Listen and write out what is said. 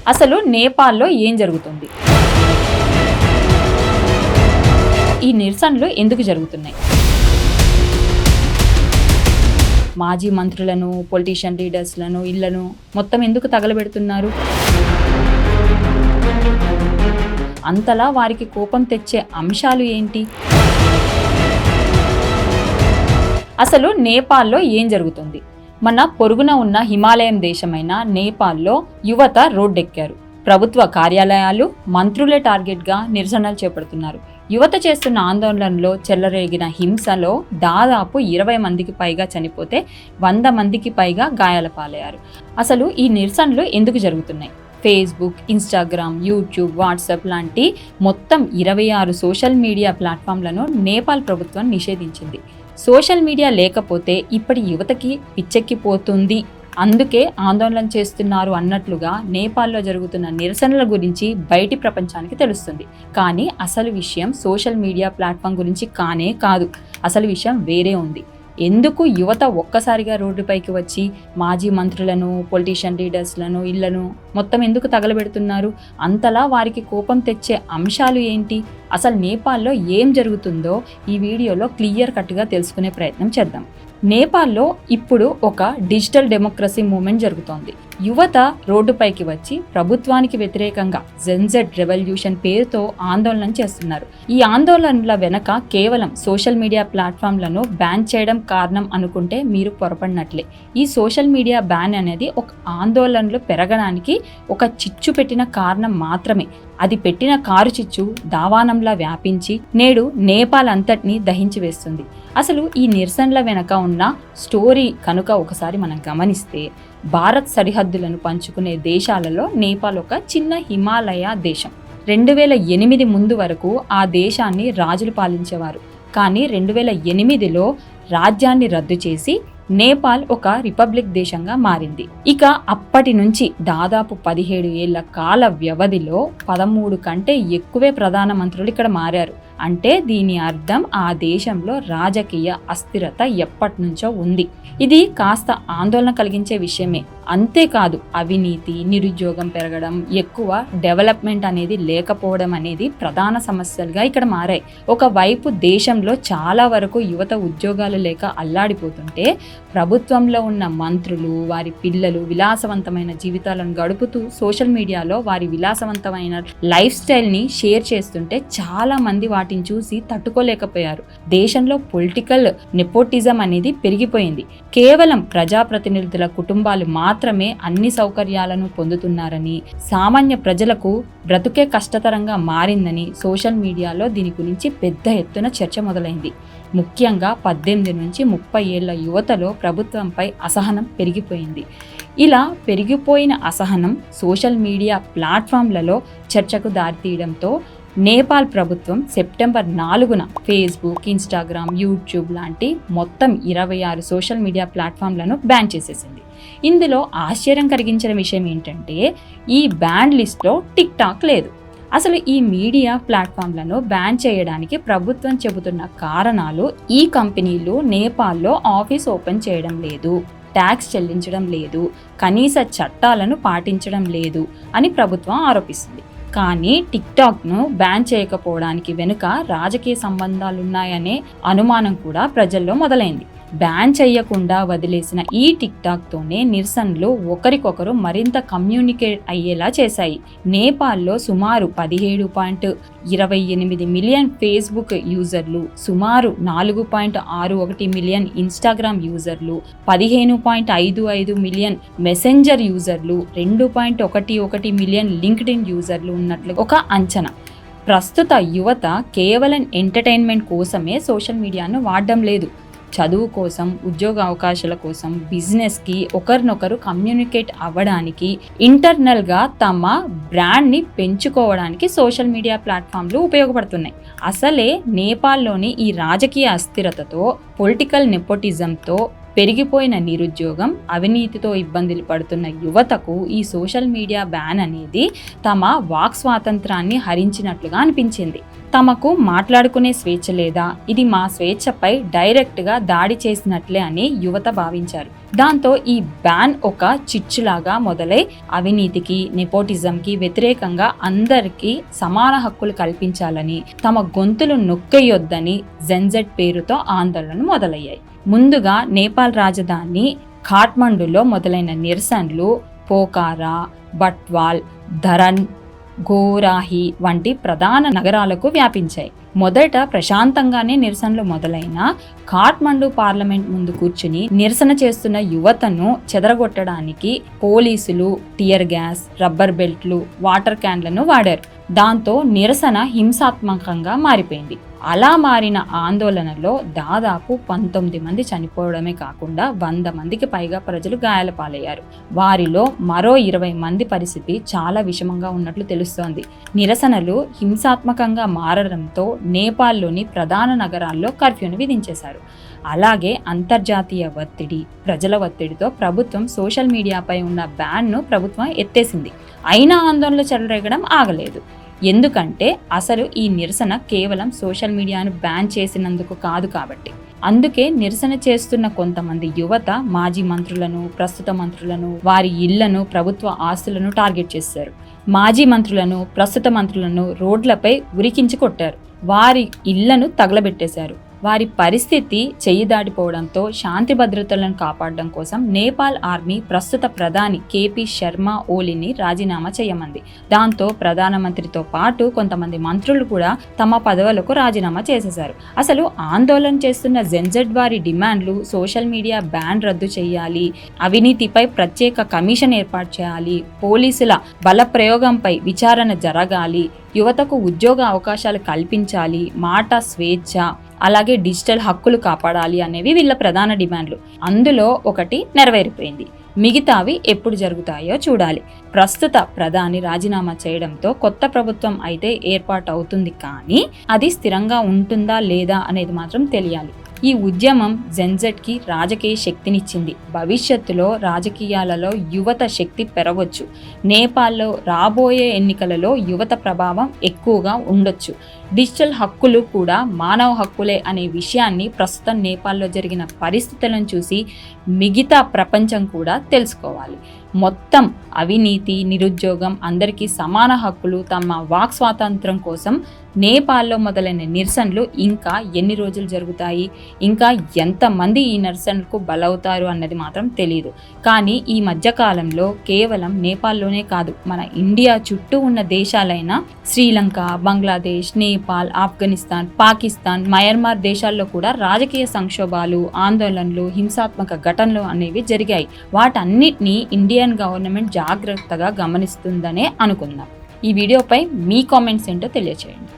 అసలు నేపాల్లో ఏం జరుగుతుంది? ఈ నిరసనలు ఎందుకు జరుగుతున్నాయి? మాజీ మంత్రులను, పొలిటీషియన్ లీడర్స్లను, ఇళ్లను మొత్తం ఎందుకు తగలబెడుతున్నారు? అంతలా వారికి కోపం తెచ్చే అంశాలు ఏంటి? అసలు నేపాల్లో ఏం జరుగుతుంది? మన పొరుగున ఉన్న హిమాలయం దేశమైన నేపాల్లో యువత రోడ్డెక్కారు. ప్రభుత్వ కార్యాలయాలు, మంత్రులే టార్గెట్గా నిరసనలు చేపడుతున్నారు. యువత చేస్తున్న ఆందోళనలో చెలరేగిన హింసలో దాదాపు 20 మందికి పైగా చనిపోతే 100 మందికి పైగా గాయాల పాలయ్యారు. అసలు ఈ నిరసనలు ఎందుకు జరుగుతున్నాయి? ఫేస్బుక్, ఇన్స్టాగ్రామ్, యూట్యూబ్, వాట్సాప్ లాంటి మొత్తం 26 సోషల్ మీడియా ప్లాట్ఫామ్లను నేపాల్ ప్రభుత్వం నిషేధించింది. సోషల్ మీడియా లేకపోతే ఇప్పటి యువతకి పిచ్చెక్కిపోతుంది, అందుకే ఆందోళన చేస్తున్నారు అన్నట్లుగా నేపాల్లో జరుగుతున్న నిరసనల గురించి బయటి ప్రపంచానికి తెలుస్తుంది. కానీ అసలు విషయం సోషల్ మీడియా ప్లాట్ఫామ్ గురించి కానే కాదు. అసలు విషయం వేరే ఉంది. ఎందుకు యువత ఒక్కసారిగా రోడ్డుపైకి వచ్చి మాజీ మంత్రులను, పొలిటీషియన్ లీడర్స్లను, ఇళ్లను మొత్తం ఎందుకు తగలబెడుతున్నారు? అంతలా వారికి కోపం తెచ్చే అంశాలు ఏంటి? అసలు నేపాల్లో ఏం జరుగుతుందో ఈ వీడియోలో క్లియర్ కట్గా తెలుసుకునే ప్రయత్నం చేద్దాం. నేపాల్లో ఇప్పుడు ఒక డిజిటల్ డెమోక్రసీ మూవ్మెంట్ జరుగుతోంది. యువత రోడ్డుపైకి వచ్చి ప్రభుత్వానికి వ్యతిరేకంగా జెన్జెడ్ రెవల్యూషన్ పేరుతో ఆందోళన చేస్తున్నారు. ఈ ఆందోళనల వెనక కేవలం సోషల్ మీడియా ప్లాట్ఫామ్లను బ్యాన్ చేయడం కారణం అనుకుంటే మీరు పొరపడినట్లే. ఈ సోషల్ మీడియా బ్యాన్ అనేది ఒక ఆందోళనలు పెరగడానికి ఒక చిచ్చు పెట్టిన కారణం మాత్రమే. అది పెట్టిన కారు చిచ్చు దావానంలా వ్యాపించి నేడు నేపాల్ అంతటినీ దహించి వేస్తుంది. అసలు ఈ నిరసనల వెనక ఉన్న స్టోరీ కనుక ఒకసారి మనం గమనిస్తే, భారత్ సరిహద్దులను పంచుకునే దేశాలలో నేపాల్ ఒక చిన్న హిమాలయ దేశం. 2008 ముందు వరకు ఆ దేశాన్ని రాజులు పాలించేవారు. కానీ 2008లో రాజ్యాన్ని రద్దు చేసి నేపాల్ ఒక రిపబ్లిక్ దేశంగా మారింది. ఇక అప్పటి నుంచి దాదాపు 17 ఏళ్ల కాల వ్యవధిలో 13 కంటే ఎక్కువే ప్రధానమంత్రులు ఇక్కడ మారారు. అంటే దీని అర్థం ఆ దేశంలో రాజకీయ అస్థిరత ఎప్పటి నుంచో ఉంది. ఇది కాస్త ఆందోళన కలిగించే విషయమే. అంతేకాదు, అవినీతి, నిరుద్యోగం పెరగడం, ఎక్కువ డెవలప్మెంట్ అనేది లేకపోవడం అనేది ప్రధాన సమస్యలుగా ఇక్కడ మారాయి. ఒకవైపు దేశంలో చాలా వరకు యువత ఉద్యోగాలు లేక అల్లాడిపోతుంటే, ప్రభుత్వంలో ఉన్న మంత్రులు, వారి పిల్లలు విలాసవంతమైన జీవితాలను గడుపుతూ సోషల్ మీడియాలో వారి విలాసవంతమైన లైఫ్ స్టైల్ని షేర్ చేస్తుంటే చాలా మంది వాటిని చూసి తట్టుకోలేకపోయారు. దేశంలో పొలిటికల్ నెపోటిజం అనేది పెరిగిపోయింది. కేవలం ప్రజాప్రతినిధుల కుటుంబాలు మాత్రమే అన్ని సౌకర్యాలను పొందుతున్నారని, సామాన్య ప్రజలకు బ్రతుకే కష్టతరంగా మారిందని సోషల్ మీడియాలో దీని గురించి పెద్ద ఎత్తున చర్చ మొదలైంది. ముఖ్యంగా 18 నుంచి 30 ఏళ్ల యువతలో ప్రభుత్వంపై అసహనం పెరిగిపోయింది. ఇలా పెరిగిపోయిన అసహనం సోషల్ మీడియా ప్లాట్ఫామ్లలో చర్చకు దారితీయడంతో నేపాల్ ప్రభుత్వం సెప్టెంబర్ 4న ఫేస్బుక్, ఇన్స్టాగ్రామ్, యూట్యూబ్ లాంటి మొత్తం 26 సోషల్ మీడియా ప్లాట్ఫామ్లను బ్యాన్ చేసేసింది. ఇందులో ఆశ్చర్యం కలిగించిన విషయం ఏంటంటే, ఈ బ్యాన్ లిస్ట్లో టిక్ టాక్ లేదు. అసలు ఈ మీడియా ప్లాట్ఫామ్లను బ్యాన్ చేయడానికి ప్రభుత్వం చెబుతున్న కారణాలు, ఈ కంపెనీలు నేపాల్లో ఆఫీస్ ఓపెన్ చేయడం లేదు, ట్యాక్స్ చెల్లించడం లేదు, కనీస చట్టాలను పాటించడం లేదు అని ప్రభుత్వం ఆరోపిస్తుంది. కానీ టిక్ టాక్ను బ్యాన్ చేయకపోవడానికి వెనుక రాజకీయ సంబంధాలున్నాయనే అనుమానం కూడా ప్రజల్లో మొదలైంది. బ్యాన్ చేయకుండా వదిలేసిన ఈ టిక్ టాక్తోనే నిరసనలు ఒకరికొకరు మరింత కమ్యూనికేట్ అయ్యేలా చేశాయి. నేపాల్లో సుమారు 17.28 మిలియన్ ఫేస్బుక్ యూజర్లు, సుమారు 4.61 మిలియన్ ఇన్స్టాగ్రామ్ యూజర్లు, 15.55 మిలియన్ మెసెంజర్ యూజర్లు, 2.11 మిలియన్ లింక్డ్ఇన్ యూజర్లు ఉన్నట్లు ఒక అంచనా. ప్రస్తుత యువత కేవలం ఎంటర్టైన్మెంట్ కోసమే సోషల్ మీడియాను వాడడం లేదు. చదువు కోసం, ఉద్యోగ అవకాశాల కోసం, బిజినెస్కి, ఒకరినొకరు కమ్యూనికేట్ అవ్వడానికి, ఇంటర్నల్గా తమ బ్రాండ్ని పెంచుకోవడానికి సోషల్ మీడియా ప్లాట్ఫామ్లు ఉపయోగపడుతున్నాయి. అసలే నేపాల్లోని ఈ రాజకీయ అస్థిరతతో, పొలిటికల్ నెపోటిజంతో పెరిగిపోయిన నిరుద్యోగం, అవినీతితో ఇబ్బందులు పడుతున్న యువతకు ఈ సోషల్ మీడియా బ్యాన్ అనేది తమ వాక్ స్వాతంత్రాన్ని హరించినట్లుగా అనిపించింది. తమకు మాట్లాడుకునే స్వేచ్ఛ లేదా, ఇది మా స్వేచ్ఛపై డైరెక్ట్గా దాడి చేసినట్లే అని యువత భావించారు. దాంతో ఈ బ్యాన్ ఒక చిచ్చులాగా మొదలై అవినీతికి, నెపోటిజంకి వ్యతిరేకంగా అందరికీ సమాన హక్కులు కల్పించాలని, తమ గొంతులు నొక్కేయొద్దని జెన్జెడ్ పేరుతో ఆందోళనలు మొదలయ్యాయి. ముందుగా నేపాల్ రాజధాని ఖాట్మండులో మొదలైన నిరసనలు పోఖారా, బట్వాల్, ధరన్, గోరాహి వంటి ప్రధాన నగరాలకు వ్యాపించాయి. మొదట ప్రశాంతంగానే నిరసనలు మొదలైన ఖాట్మండు పార్లమెంట్ ముందు కూర్చుని నిరసన చేస్తున్న యువతను చెదరగొట్టడానికి పోలీసులు టియర్ గ్యాస్, రబ్బర్ బెల్ట్లు, వాటర్ క్యాన్లను వాడారు. దాంతో నిరసన హింసాత్మకంగా మారిపోయింది. అలా మారిన ఆందోళనలో దాదాపు 19 మంది చనిపోవడమే కాకుండా 100 మందికి పైగా ప్రజలు గాయాల పాలయ్యారు. వారిలో మరో 20 మంది పరిస్థితి చాలా విషమంగా ఉన్నట్లు తెలుస్తోంది. నిరసనలు హింసాత్మకంగా మారడంతో నేపాల్లోని ప్రధాన నగరాల్లో కర్ఫ్యూను విధించేశారు. అలాగే అంతర్జాతీయ ఒత్తిడి, ప్రజల ఒత్తిడితో ప్రభుత్వం సోషల్ మీడియాపై ఉన్న బ్యాన్ను ప్రభుత్వం ఎత్తేసింది. అయినా ఆందోళనలు చెలరేగడం ఆగలేదు. ఎందుకంటే అసలు ఈ నిరసన కేవలం సోషల్ మీడియాను బ్యాన్ చేసినందుకు కాదు కాబట్టి. అందుకే నిరసన చేస్తున్న కొంతమంది యువత మాజీ మంత్రులను, ప్రస్తుత మంత్రులను, వారి ఇళ్లను, ప్రభుత్వ ఆస్తులను టార్గెట్ చేశారు. మాజీ మంత్రులను, ప్రస్తుత మంత్రులను రోడ్లపై ఉరికించి కొట్టారు. వారి ఇళ్లను తగలబెట్టేశారు. వారి పరిస్థితి చెయ్యి దాటిపోవడంతో శాంతి భద్రతలను కాపాడడం కోసం నేపాల్ ఆర్మీ ప్రస్తుత ప్రధాని కేపీ శర్మ ఓలీని రాజీనామా చేయమంది. దాంతో ప్రధానమంత్రితో పాటు కొంతమంది మంత్రులు కూడా తమ పదవులకు రాజీనామా చేసేశారు. అసలు ఆందోళన చేస్తున్న జెన్జెడ్ వారి డిమాండ్లు సోషల్ మీడియా బ్యాన్ రద్దు చేయాలి, అవినీతిపై ప్రత్యేక కమిషన్ ఏర్పాటు చేయాలి, పోలీసుల బల ప్రయోగంపై విచారణ జరగాలి, యువతకు ఉద్యోగ అవకాశాలు కల్పించాలి, మాట స్వేచ్ఛ, అలాగే డిజిటల్ హక్కులు కాపాడాలి అనేవి వీళ్ళ ప్రధాన డిమాండ్లు. అందులో ఒకటి నెరవేరిపోయింది. మిగతావి ఎప్పుడు జరుగుతాయో చూడాలి. ప్రస్తుత ప్రధాని రాజీనామా చేయడంతో కొత్త ప్రభుత్వం అయితే ఏర్పాటు అవుతుంది, కానీ అది స్థిరంగా ఉంటుందా లేదా అనేది మాత్రం తెలియాలి. ఈ ఉద్యమం జెన్జెడ్కి రాజకీయ శక్తినిచ్చింది. భవిష్యత్తులో రాజకీయాలలో యువత శక్తి పెరగవచ్చు. నేపాల్లో రాబోయే ఎన్నికలలో యువత ప్రభావం ఎక్కువగా ఉండొచ్చు. డిజిటల్ హక్కులు కూడా మానవ హక్కులే అనే విషయాన్ని ప్రస్తుతం నేపాల్లో జరిగిన పరిస్థితులను చూసి మిగతా ప్రపంచం కూడా తెలుసుకోవాలి. మొత్తం అవినీతి, నిరుద్యోగం, అందరికీ సమాన హక్కులు, తమ వాక్ స్వాతంత్రం కోసం నేపాల్లో మొదలైన నిరసనలు ఇంకా ఎన్ని రోజులు జరుగుతాయి, ఇంకా ఎంతమంది ఈ నిరసనలకు బలవుతారు అన్నది మాత్రం తెలియదు. కానీ ఈ మధ్యకాలంలో కేవలం నేపాల్లోనే కాదు, మన ఇండియా చుట్టూ ఉన్న దేశాలైన శ్రీలంక, బంగ్లాదేశ్, నేపాల్, ఆఫ్ఘనిస్తాన్, పాకిస్తాన్, మయన్మార్ దేశాల్లో కూడా రాజకీయ సంక్షోభాలు, ఆందోళనలు, హింసాత్మక ఘటనలు అనేవి జరిగాయి. వాటన్నిటినీ ఇండియన్ గవర్నమెంట్ జాగ్రత్తగా గమనిస్తుందనే అనుకుందాం. ఈ వీడియోపై మీ కామెంట్స్ ఏంటో తెలియచేయండి.